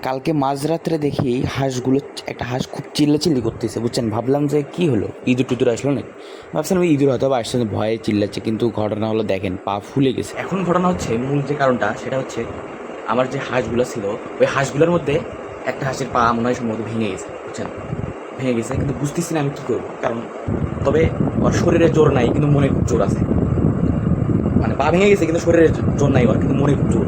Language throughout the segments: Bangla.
কালকে মাঝরাত্রে দেখি হাঁসগুলো, একটা হাঁস খুব চিল্লাচিল্লি করতেছে, বুঝছেন। ভাবলাম যে কি হলো, ইঁদুর টুদুর আসলো নাকি। ভাবছিলাম ইঁদুর হয়তো বা আসছে, ভয়ে চিল্লাচ্ছে, কিন্তু ঘটনা হলো দেখেন পা ফুলে গেছে। এখন ঘটনা হচ্ছে, মূল যে কারণটা সেটা হচ্ছে, আমার যে হাঁসগুলো ছিল ওই হাঁসগুলোর মধ্যে একটা হাঁসের পা মনে হয় সম্ভবত ভেঙে গেছে, বুঝছেন। ভেঙে গেছে, কিন্তু বুঝতেছি না আমি কী করবো। কারণ তবে ওর শরীরে জোর নাই, কিন্তু মনে খুব জোর আছে। মানে পা ভেঙে গেছে কিন্তু শরীরে জোর নাই ওর, কিন্তু মনে খুব জোর।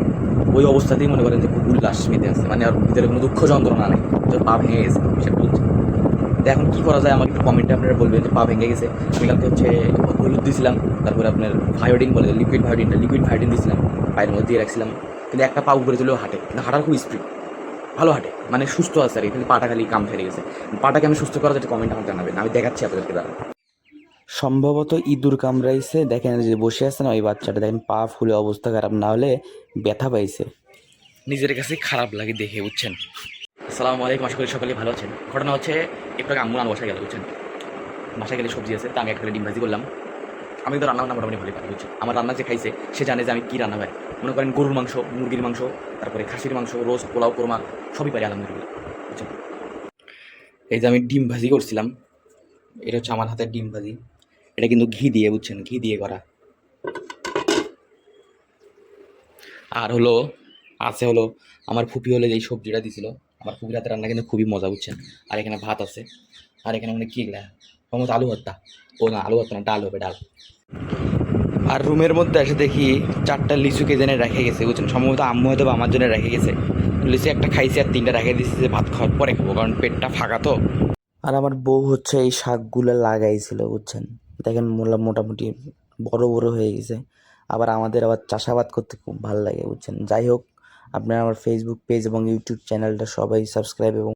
ওই অবস্থাতেই মনে করেন যে খুব উল্লাস মেতে আছে, মানে আর ভিতরে কোনো দুঃখ যন্ত্রণা নেই, যে পা ভেঙে গেছে সেটা বলছে। তো এখন কী করা যায়, আমাকে একটু কমেন্টে আপনারা বলবেন যে পা ভেঙে গেছে। আমি কালকে হচ্ছে হলুদ দিয়েছিলাম, তারপরে আপনার ভায়োডিন বলে, লিকুইড ভায়োডিন দিয়েছিলাম, পায়ের মধ্যে দিয়ে রাখছিলাম, কিন্তু একটা পা উপরে তুলেও হাঁটে, কিন্তু হাঁটার খুব স্পিড, ভালো হাঁটে, মানে সুস্থ আছে আর কি, কিন্তু পাটা খালি কাম ফেলে গেছে। পাটাকে আমি সুস্থ করা যেটা কমেন্ট আমার জানাবেন, আমি দেখাচ্ছি আপনাদেরকে দাঁড়ান। সম্ভবত ইঁদুর কামড়াইছে, দেখেন যে বসে আছে না ওই বাচ্চাটা, দেখেন পা ফুলে অবস্থা খারাপ, না হলে ব্যথা পাইছে। নিজের কাছে খারাপ লাগে দেখে, বুঝছেন। আসসালামু আলাইকুম, আশা করি সকলেই ভালো আছেন। ঘটনা হচ্ছে, একটু আগে আম্মু রান্না বাসায় গেল, বুঝছেন। বাসায় গেলে সবজি আছে, তা আমি একটা ডিম ভাজি করলাম। আমি তো রান্না বান্না মোটামুটি ভালোই পারি, বুঝছেন। আমার রান্না যে খাইছে সে জানে যে আমি কী রান্না পারি। মনে করেন গরুর মাংস, মুরগির মাংস, তারপরে খাসির মাংস, রোস্ট, পোলাও, কোরমা, সবই পারি আলহামদুলিল্লাহ, বুঝছেন। এই যে আমি ডিম ভাজি করছিলাম, এটা হচ্ছে আমার হাতের ডিম ভাজি। এটা কিন্তু ঘি দিয়ে, বুঝছেন, ঘি দিয়ে করা। আর হলো, আছে হলো, আমার ফুপি হলে এই সবজিটা দিছিল, আমার ফুপির হাতে রান্না কিন্তু খুবই মজা, বুঝছেন। আর এখানে ভাত আছে, আর এখানে মানে কি গলা সম্ভবত আলু ভর্তা। ও না, আলু ভর্তা না, ডাল হবে, ডাল। আর রুমের মধ্যে এসে দেখি 4টা লিচু কে জেনে রেখে গেছে, বুঝছেন। সম্ভবত আম্মু হয়তো বা আমার জন্য রেখে গেছে। লিচু একটা খাইছি আর 3টা রেখে দিচ্ছি যে ভাত খাওয়ার পরে খাবো, কারণ পেটটা ফাঁকা তো। আর আমার বউ হচ্ছে এই শাকগুলো লাগাইছিল, বুঝছেন। দেখেন মোটামুটি বড় বড় হয়ে গেছে। আবার আমাদের আবার চাষাবাদ করতে খুব ভালো লাগে, বুঝছেন। যাই হোক, আপনারা আমার ফেসবুক পেজ এবং ইউটিউব চ্যানেলটা সবাই সাবস্ক্রাইব এবং